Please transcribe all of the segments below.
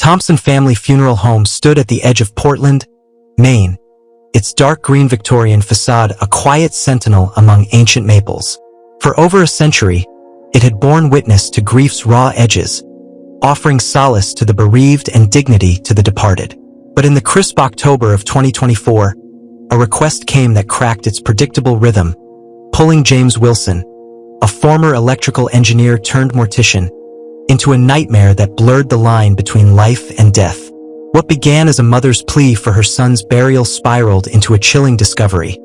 Thompson family funeral home stood at the edge of Portland, Maine, its dark green Victorian facade a quiet sentinel among ancient maples. For over a century, it had borne witness to grief's raw edges, offering solace to the bereaved and dignity to the departed. But in the crisp October of 2024, a request came that cracked its predictable rhythm, pulling James Wilson, a former electrical engineer turned mortician, into a nightmare that blurred the line between life and death. What began as a mother's plea for her son's burial spiraled into a chilling discovery.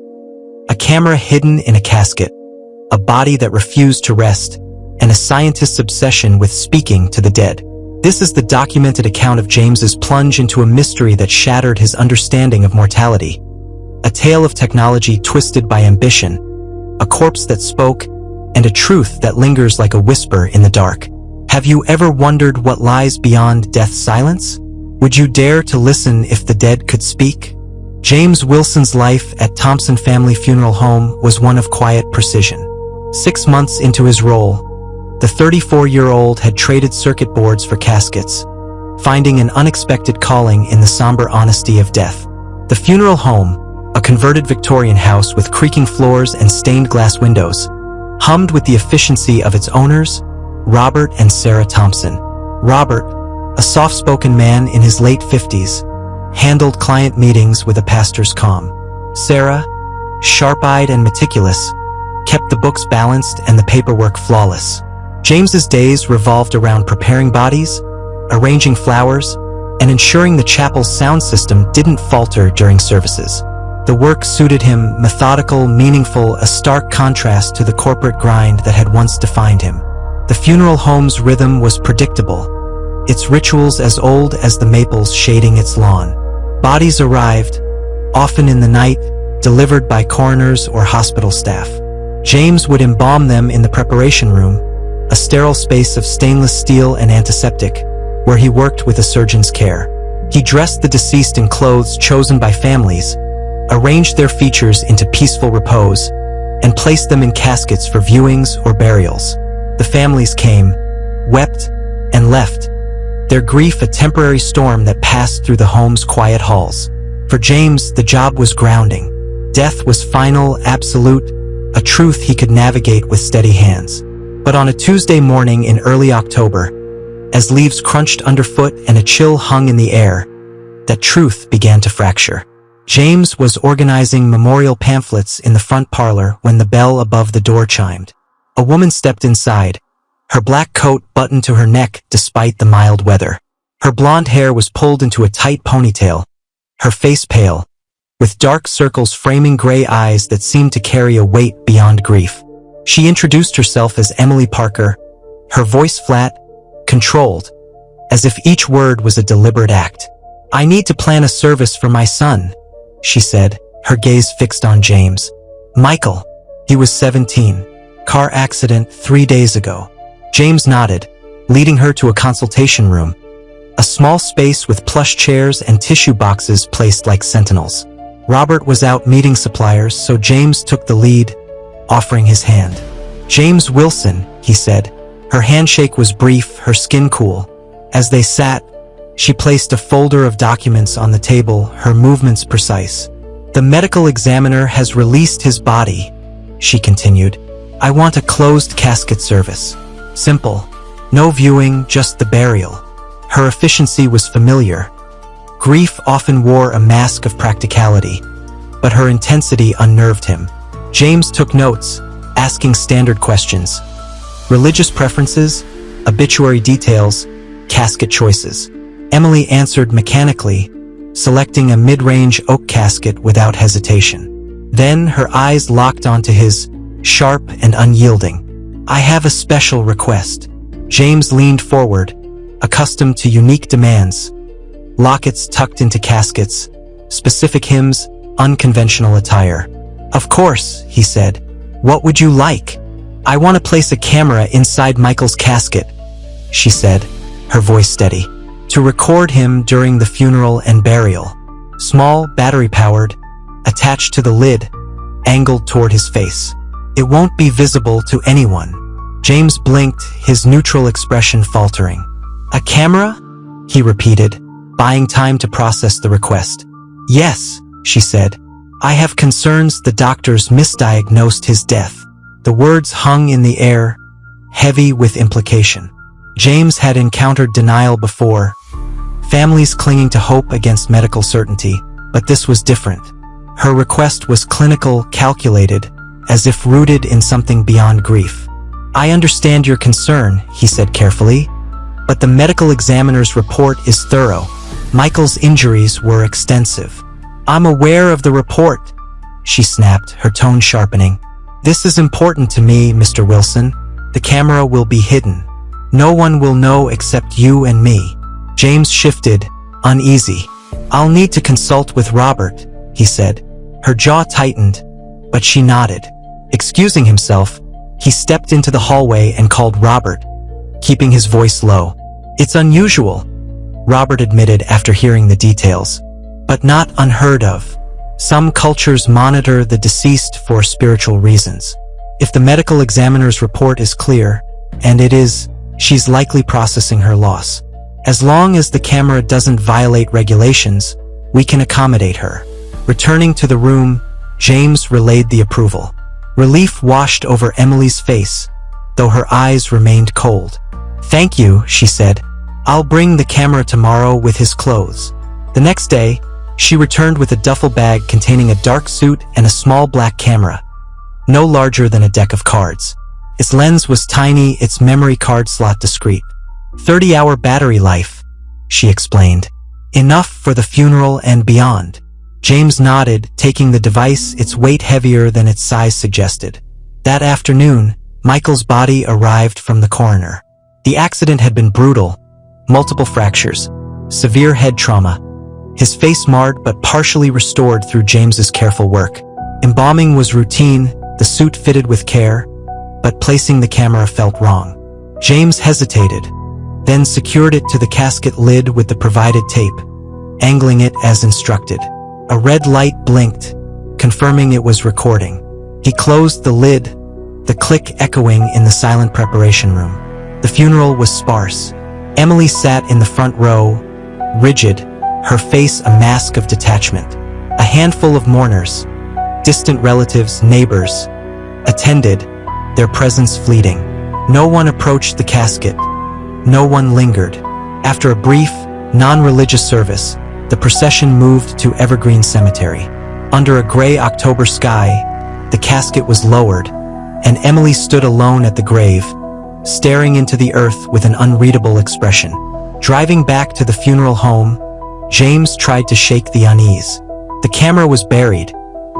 A camera hidden in a casket, a body that refused to rest, and a scientist's obsession with speaking to the dead. This is the documented account of James's plunge into a mystery that shattered his understanding of mortality. A tale of technology twisted by ambition, a corpse that spoke, and a truth that lingers like a whisper in the dark. Have you ever wondered what lies beyond death's silence? Would you dare to listen if the dead could speak? James Wilson's life at Thompson Family Funeral Home was one of quiet precision. 6 months into his role, the 34-year-old had traded circuit boards for caskets, finding an unexpected calling in the somber honesty of death. The funeral home, a converted Victorian house with creaking floors and stained glass windows, hummed with the efficiency of its owners, Robert and Sarah Thompson. Robert, a soft-spoken man in his late 50s, handled client meetings with a pastor's calm. Sarah, sharp-eyed and meticulous, kept the books balanced and the paperwork flawless. James's days revolved around preparing bodies, arranging flowers, and ensuring the chapel's sound system didn't falter during services. The work suited him, methodical, meaningful, a stark contrast to the corporate grind that had once defined him. The funeral home's rhythm was predictable, its rituals as old as the maples shading its lawn. Bodies arrived, often in the night, delivered by coroners or hospital staff. James would embalm them in the preparation room, a sterile space of stainless steel and antiseptic, where he worked with a surgeon's care. He dressed the deceased in clothes chosen by families, arranged their features into peaceful repose, and placed them in caskets for viewings or burials. The families came, wept, and left, their grief a temporary storm that passed through the home's quiet halls. For James, the job was grounding. Death was final, absolute, a truth he could navigate with steady hands. But on a Tuesday morning in early October, as leaves crunched underfoot and a chill hung in the air, that truth began to fracture. James was organizing memorial pamphlets in the front parlor when the bell above the door chimed. A woman stepped inside, her black coat buttoned to her neck despite the mild weather. Her blonde hair was pulled into a tight ponytail, her face pale, with dark circles framing gray eyes that seemed to carry a weight beyond grief. She introduced herself as Emily Parker, her voice flat, controlled, as if each word was a deliberate act. "I need to plan a service for my son," she said, her gaze fixed on James. "Michael." He was 17. "Car accident 3 days ago." James nodded, leading her to a consultation room, a small space with plush chairs and tissue boxes placed like sentinels. Robert was out meeting suppliers, so James took the lead, offering his hand. "James Wilson," he said. Her handshake was brief, her skin cool. As they sat, she placed a folder of documents on the table, her movements precise. "The medical examiner has released his body," she continued. "I want a closed casket service. Simple. No viewing, just the burial." Her efficiency was familiar. Grief often wore a mask of practicality, but her intensity unnerved him. James took notes, asking standard questions. Religious preferences, obituary details, casket choices. Emily answered mechanically, selecting a mid-range oak casket without hesitation. Then her eyes locked onto his, sharp and unyielding. "I have a special request." James leaned forward, accustomed to unique demands. Lockets tucked into caskets, specific hymns, unconventional attire. "Of course," he said. "What would you like?" "I want to place a camera inside Michael's casket," she said, her voice steady, "to record him during the funeral and burial. Small, battery-powered, attached to the lid, angled toward his face. It won't be visible to anyone." James blinked, his neutral expression faltering. "A camera? he repeated, buying time to process the request. Yes, she said. I have concerns the doctors misdiagnosed his death. The words hung in the air, heavy with implication. James had encountered denial before, families clinging to hope against medical certainty, but this was different. Her request was clinical, calculated, as if rooted in something beyond grief. I understand your concern, he said carefully, but the medical examiner's report is thorough. Michael's injuries were extensive. I'm aware of the report, she snapped, her tone sharpening. This is important to me, Mr. Wilson. The camera will be hidden. No one will know except you and me. James shifted, uneasy. I'll need to consult with Robert, he said. Her jaw tightened, but she nodded. Excusing himself, he stepped into the hallway and called Robert, keeping his voice low. It's unusual, Robert admitted after hearing the details, but not unheard of. Some cultures monitor the deceased for spiritual reasons. If the medical examiner's report is clear, and it is, she's likely processing her loss. As long as the camera doesn't violate regulations, we can accommodate her. Returning to the room, James relayed the approval. Relief washed over Emily's face, though her eyes remained cold. Thank you, she said. I'll bring the camera tomorrow with his clothes. The next day, she returned with a duffel bag containing a dark suit and a small black camera, no larger than a deck of cards. Its lens was tiny, its memory card slot discreet. 30-hour battery life, she explained. Enough for the funeral and beyond. James nodded, taking the device, its weight heavier than its size suggested. That afternoon, Michael's body arrived from the coroner. The accident had been brutal, multiple fractures, severe head trauma. His face marred but partially restored through James's careful work. Embalming was routine, the suit fitted with care, but placing the camera felt wrong. James hesitated, then secured it to the casket lid with the provided tape, angling it as instructed. A red light blinked, confirming it was recording. He closed the lid, the click echoing in the silent preparation room. The funeral was sparse. Emily sat in the front row, rigid, her face a mask of detachment. A handful of mourners, distant relatives, neighbors, attended, their presence fleeting. No one approached the casket. No one lingered. After a brief, non-religious service, the procession moved to Evergreen Cemetery. Under a gray October sky, the casket was lowered, and Emily stood alone at the grave, staring into the earth with an unreadable expression. Driving back to the funeral home, James tried to shake the unease. The camera was buried,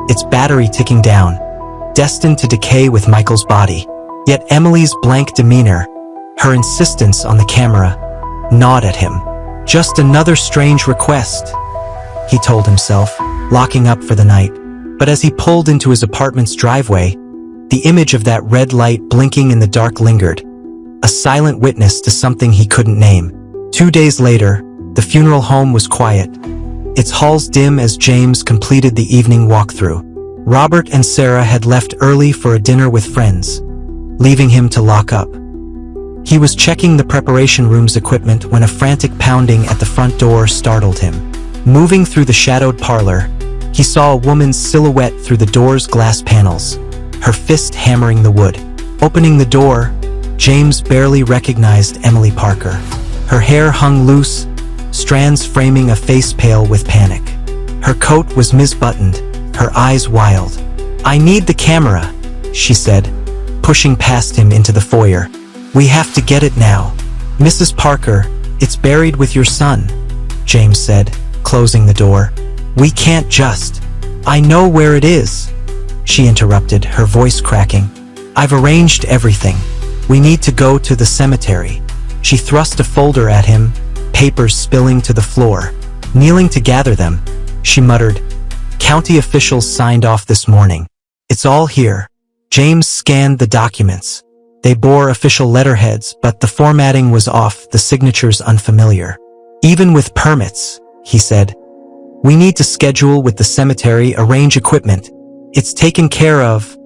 its battery ticking down, destined to decay with Michael's body. Yet Emily's blank demeanor, her insistence on the camera, gnawed at him. Just another strange request, he told himself, locking up for the night. But as he pulled into his apartment's driveway, the image of that red light blinking in the dark lingered, a silent witness to something he couldn't name. 2 days later, the funeral home was quiet, its halls dim as James completed the evening walkthrough. Robert and Sarah had left early for a dinner with friends, leaving him to lock up. He was checking the preparation room's equipment when a frantic pounding at the front door startled him. Moving through the shadowed parlor, he saw a woman's silhouette through the door's glass panels, her fist hammering the wood. Opening the door, James barely recognized Emily Parker. Her hair hung loose, strands framing a face pale with panic. Her coat was misbuttoned, her eyes wild. I need the camera, she said, pushing past him into the foyer. We have to get it now. Mrs. Parker, it's buried with your son, James said, closing the door. We can't just. I know where it is, she interrupted, her voice cracking. I've arranged everything. We need to go to the cemetery. She thrust a folder at him, papers spilling to the floor. Kneeling to gather them, she muttered, County officials signed off this morning. It's all here. James scanned the documents. They bore official letterheads, but the formatting was off, the signatures unfamiliar. Even with permits, he said. We need to schedule with the cemetery, arrange equipment. It's taken care of.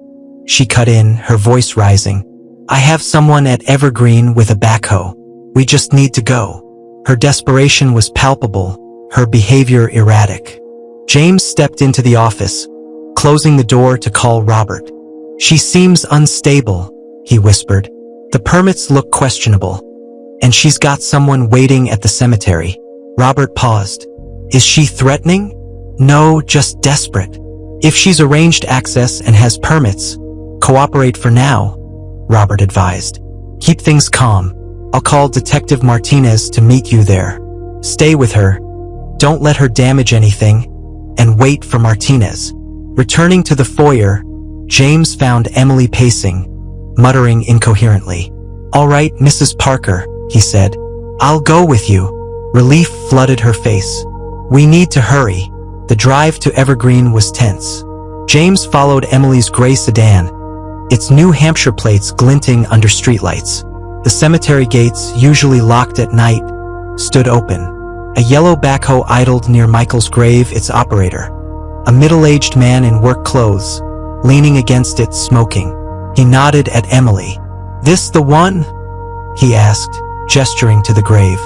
She cut in, her voice rising. I have someone at Evergreen with a backhoe. We just need to go. Her desperation was palpable, her behavior erratic. James stepped into the office, closing the door to call Robert. "She seems unstable," he whispered. "The permits look questionable. And she's got someone waiting at the cemetery." Robert paused. "Is she threatening?" "No, just desperate. If she's arranged access and has permits, cooperate for now," Robert advised. "Keep things calm. I'll call Detective Martinez to meet you there. Stay with her. Don't let her damage anything. And wait for Martinez." Returning to the foyer, James found Emily pacing, muttering incoherently. "All right, Mrs. Parker," he said. "I'll go with you." Relief flooded her face. "We need to hurry." The drive to Evergreen was tense. James followed Emily's gray sedan, its New Hampshire plates glinting under streetlights. The cemetery gates, usually locked at night, stood open. A yellow backhoe idled near Michael's grave, its operator. A middle-aged man in work clothes, leaning against it, smoking. He nodded at Emily. "This the one?" he asked, gesturing to the grave.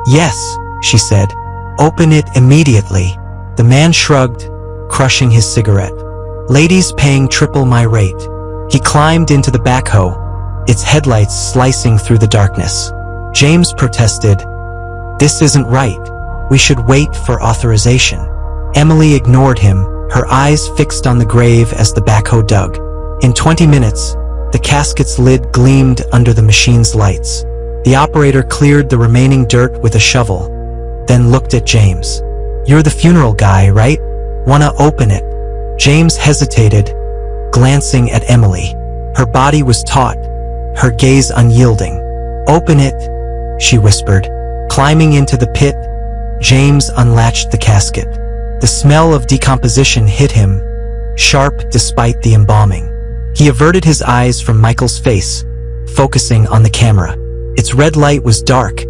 "Yes," she said. "Open it immediately." The man shrugged, crushing his cigarette. "Ladies paying triple my rate." He climbed into the backhoe, its headlights slicing through the darkness. James protested. "This isn't right. We should wait for authorization." Emily ignored him, her eyes fixed on the grave as the backhoe dug. In 20 minutes, the casket's lid gleamed under the machine's lights. The operator cleared the remaining dirt with a shovel, then looked at James. "You're the funeral guy, right? Wanna open it?" James hesitated, glancing at Emily. Her body was taut, her gaze unyielding. "Open it," she whispered. Climbing into the pit, James unlatched the casket. The smell of decomposition hit him, sharp despite the embalming. He averted his eyes from Michael's face, focusing on the camera. Its red light was dark,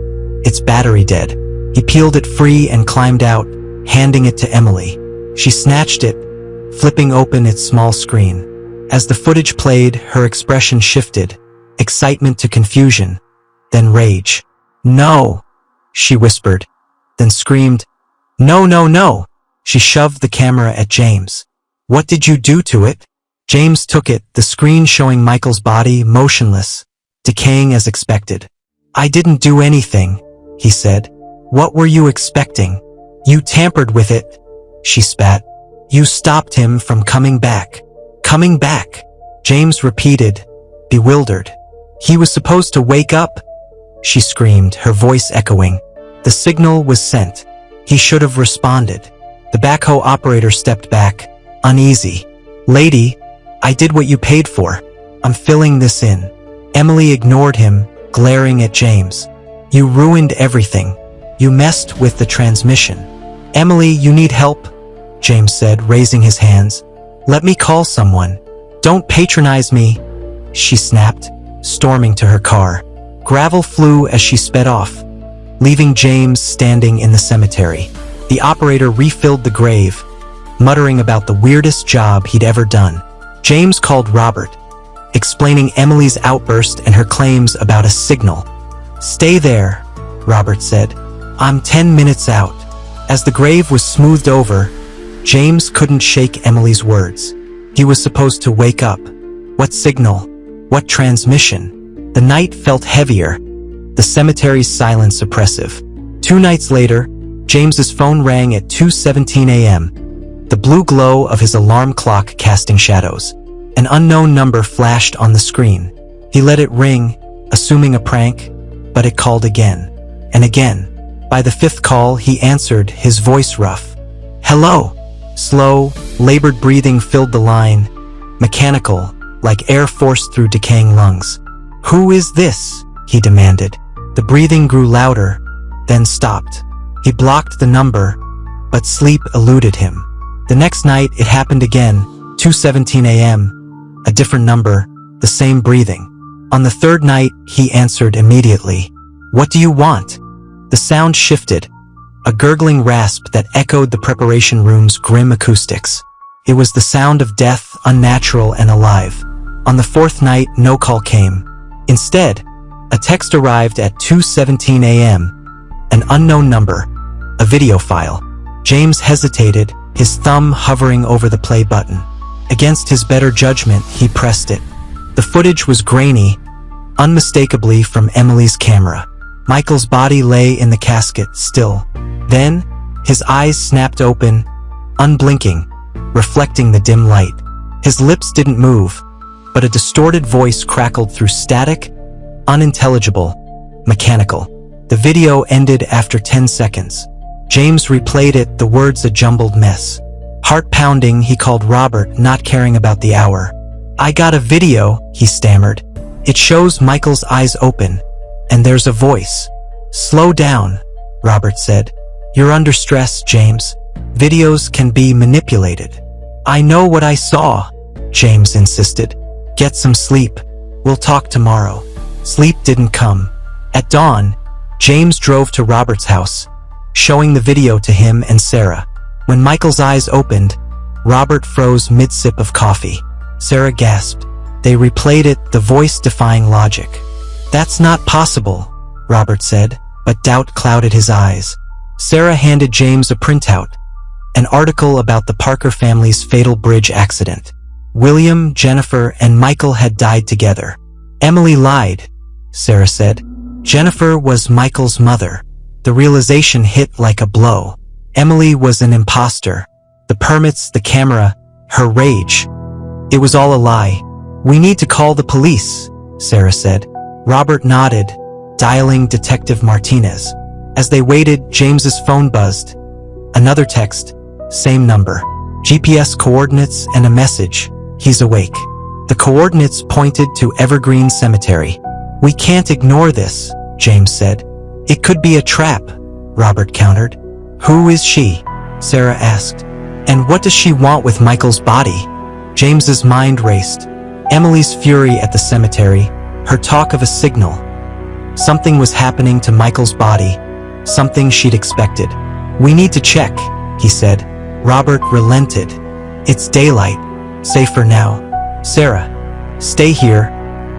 its battery dead. He peeled it free and climbed out, handing it to Emily. She snatched it, flipping open its small screen. As the footage played, her expression shifted, excitement to confusion, then rage. "No," she whispered, then screamed, "No, no, no!" She shoved the camera at James. "What did you do to it?" James took it, the screen showing Michael's body motionless, decaying as expected. "I didn't do anything," he said. "What were you expecting?" "You tampered with it," she spat. "You stopped him from coming back." "Coming back?" James repeated, bewildered. "He was supposed to wake up," she screamed, her voice echoing. The signal was sent. He should have responded. The backhoe operator stepped back, uneasy. "Lady, I did what you paid for. I'm filling this in." Emily ignored him, glaring at James. "You ruined everything. You messed with the transmission." "Emily, you need help," James said, raising his hands. "Let me call someone." "Don't patronize me," she snapped, storming to her car. Gravel flew as she sped off, leaving James standing in the cemetery. The operator refilled the grave, muttering about the weirdest job he'd ever done. James called Robert, explaining Emily's outburst and her claims about a signal. "Stay there," Robert said. "I'm 10 minutes out." As the grave was smoothed over, James couldn't shake Emily's words. He was supposed to wake up. What signal? What transmission? The night felt heavier, the cemetery's silence oppressive. 2 nights later, James's phone rang at 2:17 a.m., the blue glow of his alarm clock casting shadows. An unknown number flashed on the screen. He let it ring, assuming a prank, but it called again, and again. By the 5th call, he answered, his voice rough. "Hello." Slow, labored breathing filled the line, mechanical, like air forced through decaying lungs. "Who is this?" he demanded. The breathing grew louder, then stopped. He blocked the number, but sleep eluded him. The next night, it happened again, 2:17 a.m., a different number, the same breathing. On the 3rd night, he answered immediately. "What do you want?" The sound shifted, a gurgling rasp that echoed the preparation room's grim acoustics. It was the sound of death, unnatural and alive. On the 4th night, no call came. Instead, a text arrived at 2:17 a.m., An unknown number. A video file. James hesitated, his thumb hovering over the play button. Against his better judgment, he pressed it. The footage was grainy, unmistakably from Emily's camera. Michael's body lay in the casket, still. Then, his eyes snapped open, unblinking, reflecting the dim light. His lips didn't move, but a distorted voice crackled through static, unintelligible, mechanical. The video ended after 10 seconds. James replayed it, the words a jumbled mess. Heart pounding, he called Robert, not caring about the hour. "I got a video," he stammered. "It shows Michael's eyes open, and there's a voice." "Slow down," Robert said. "You're under stress, James. Videos can be manipulated." "I know what I saw," James insisted. "Get some sleep. We'll talk tomorrow." Sleep didn't come. At dawn, James drove to Robert's house, showing the video to him and Sarah. When Michael's eyes opened, Robert froze mid-sip of coffee. Sarah gasped. They replayed it, the voice defying logic. "That's not possible," Robert said, but doubt clouded his eyes. Sarah handed James a printout, an article about the Parker family's fatal bridge accident. William, Jennifer, and Michael had died together. "Emily lied," Sarah said. "Jennifer was Michael's mother." The realization hit like a blow. Emily was an imposter. The permits, the camera, her rage. It was all a lie. "We need to call the police," Sarah said. Robert nodded, dialing Detective Martinez. As they waited, James's phone buzzed. Another text, same number. GPS coordinates and a message. "He's awake." The coordinates pointed to Evergreen Cemetery. "We can't ignore this," James said. "It could be a trap," Robert countered. "Who is she?" Sarah asked. "And what does she want with Michael's body?" James's mind raced. Emily's fury at the cemetery, her talk of a signal. Something was happening to Michael's body, something she'd expected. "We need to check," he said. Robert relented. "It's daylight. Safer now." "Sarah, stay here.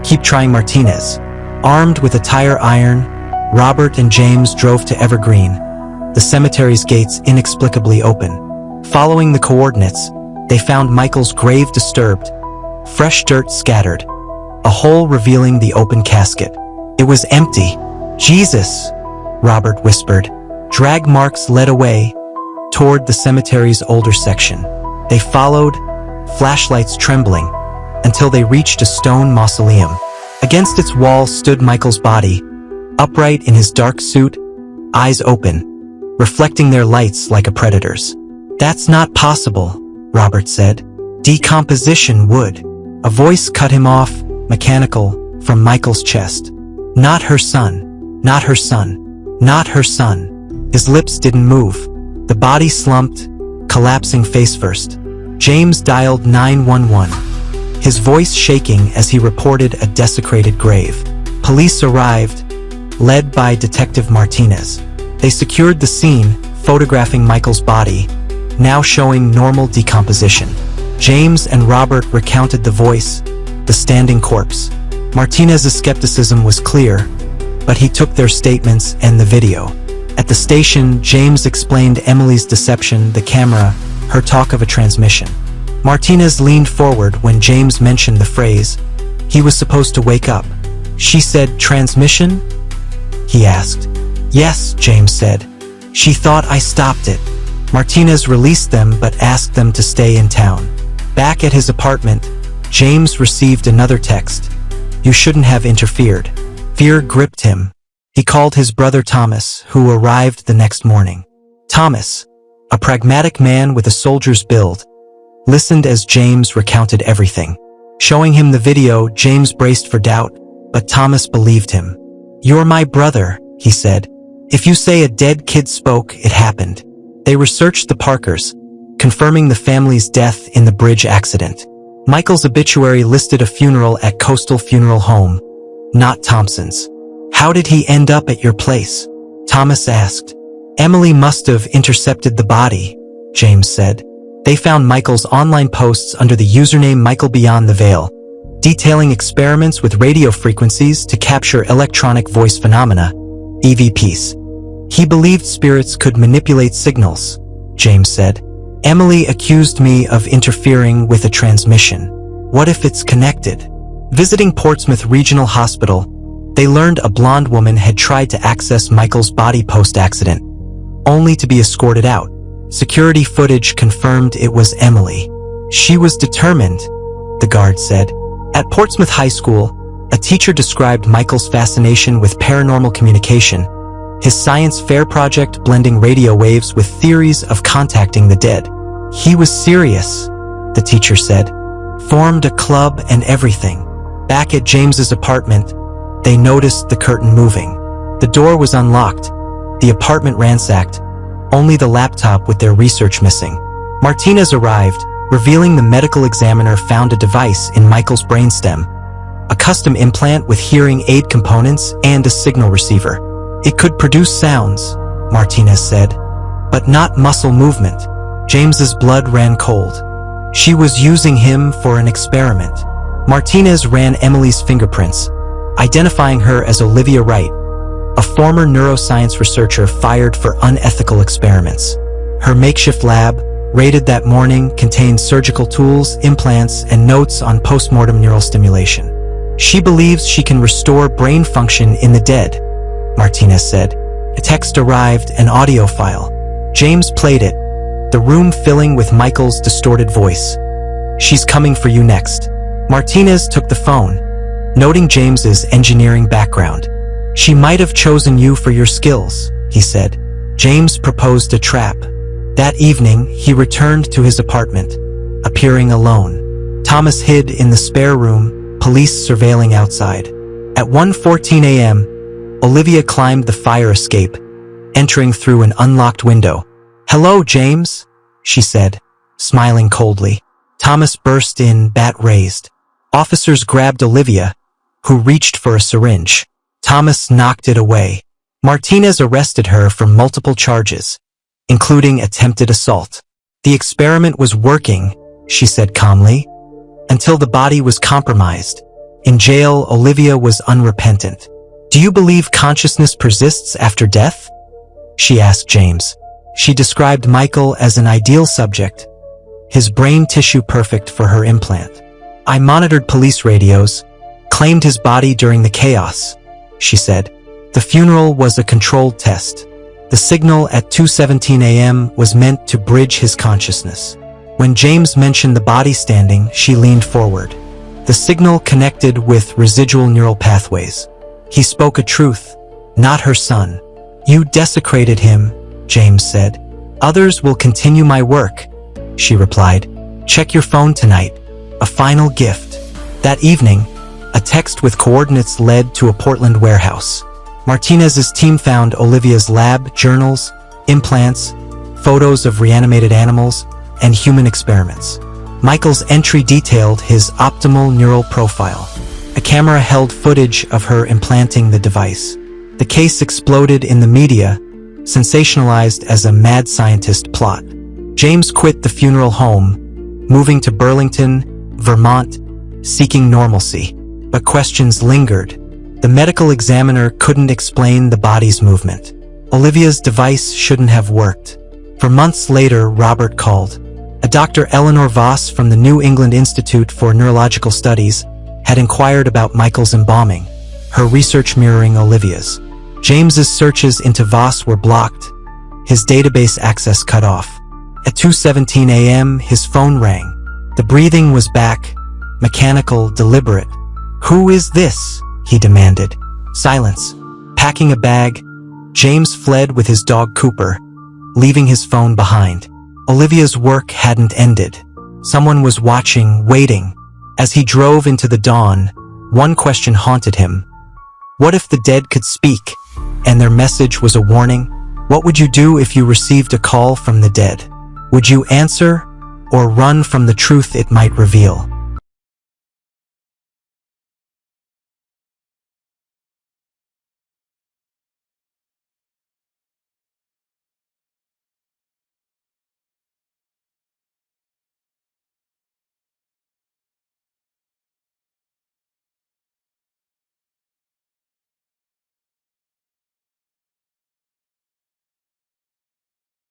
Keep trying Martinez." Armed with a tire iron, Robert and James drove to Evergreen, the cemetery's gates inexplicably open. Following the coordinates, they found Michael's grave disturbed, fresh dirt scattered, a hole revealing the open casket. It was empty. "Jesus," Robert whispered. Drag marks led away, toward the cemetery's older section. They followed, flashlights trembling, until they reached a stone mausoleum. Against its wall stood Michael's body, upright in his dark suit, eyes open, reflecting their lights like a predator's. "That's not possible," Robert said. "Decomposition would." A voice cut him off, mechanical, from Michael's chest. "Not her son. Not her son. Not her son." His lips didn't move. The body slumped, collapsing face first. James dialed 911, his voice shaking as he reported a desecrated grave. Police arrived, led by Detective Martinez. They secured the scene, photographing Michael's body, now showing normal decomposition. James and Robert recounted the voice, the standing corpse. Martinez's skepticism was clear, but he took their statements and the video. At the station, James explained Emily's deception, the camera, her talk of a transmission. Martinez leaned forward when James mentioned the phrase, "He was supposed to wake up." "She said transmission?" he asked. "Yes," James said. "She thought I stopped it." Martinez released them but asked them to stay in town. Back at his apartment, James received another text. "You shouldn't have interfered." Fear gripped him. He called his brother Thomas, who arrived the next morning. Thomas, a pragmatic man with a soldier's build, listened as James recounted everything. Showing him the video, James braced for doubt, but Thomas believed him. "You're my brother," he said. "If you say a dead kid spoke, it happened." They researched the Parkers, confirming the family's death in the bridge accident. Michael's obituary listed a funeral at Coastal Funeral Home, not Thompson's. "How did he end up at your place?" Thomas asked. "Emily must have intercepted the body," James said. They found Michael's online posts under the username Michael Beyond the Veil, detailing experiments with radio frequencies to capture electronic voice phenomena, EVPs. He believed spirits could manipulate signals, James said. Emily accused me of interfering with a transmission. What if it's connected? Visiting Portsmouth Regional Hospital, they learned a blonde woman had tried to access Michael's body post-accident, only to be escorted out. Security footage confirmed it was Emily. She was determined, the guard said. At Portsmouth High School, a teacher described Michael's fascination with paranormal communication, his science fair project blending radio waves with theories of contacting the dead. He was serious, the teacher said. Formed a club and everything. Back at James's apartment, they noticed the curtain moving. The door was unlocked, the apartment ransacked, only the laptop with their research missing. Martinez arrived, revealing the medical examiner found a device in Michael's brainstem, a custom implant with hearing aid components and a signal receiver. It could produce sounds, Martinez said, but not muscle movement. James's blood ran cold. She was using him for an experiment. Martinez ran Emily's fingerprints, identifying her as Olivia Wright, a former neuroscience researcher fired for unethical experiments. Her makeshift lab, raided that morning, contained surgical tools, implants, and notes on postmortem neural stimulation. She believes she can restore brain function in the dead, Martinez said. A text arrived, an audio file. James played it, the room filling with Michael's distorted voice. She's coming for you next. Martinez took the phone, noting James's engineering background. She might have chosen you for your skills, he said. James proposed a trap. That evening, he returned to his apartment, appearing alone. Thomas hid in the spare room, police surveilling outside. At 1:14 a.m., Olivia climbed the fire escape, entering through an unlocked window. "Hello, James," she said, smiling coldly. Thomas burst in, bat raised. Officers grabbed Olivia, who reached for a syringe. Thomas knocked it away. Martinez arrested her for multiple charges, including attempted assault. The experiment was working, she said calmly, until the body was compromised. In jail, Olivia was unrepentant. "Do you believe consciousness persists after death?" she asked James. She described Michael as an ideal subject, his brain tissue perfect for her implant. "I monitored police radios, claimed his body during the chaos," she said. "The funeral was a controlled test. The signal at 2:17 a.m. was meant to bridge his consciousness." When James mentioned the body standing, she leaned forward. The signal connected with residual neural pathways. He spoke a truth, not her son. "You desecrated him," James said. "Others will continue my work," she replied. "Check your phone tonight. A final gift." That evening, a text with coordinates led to a Portland warehouse. Martinez's team found Olivia's lab, journals, implants, photos of reanimated animals, and human experiments. Michael's entry detailed his optimal neural profile. A camera held footage of her implanting the device. The case exploded in the media, sensationalized as a mad scientist plot. James quit the funeral home, moving to Burlington, Vermont, seeking normalcy. But questions lingered. The medical examiner couldn't explain the body's movement. Olivia's device shouldn't have worked. For months later, Robert called. A Dr. Eleanor Voss from the New England Institute for Neurological Studies had inquired about Michael's embalming, her research mirroring Olivia's. James's searches into Voss were blocked, his database access cut off. At 2:17 a.m., his phone rang. The breathing was back, mechanical, deliberate. "Who is this?" he demanded. Silence. Packing a bag, James fled with his dog Cooper, leaving his phone behind. Olivia's work hadn't ended. Someone was watching, waiting. As he drove into the dawn, one question haunted him. What if the dead could speak, and their message was a warning? What would you do if you received a call from the dead? Would you answer, or run from the truth it might reveal?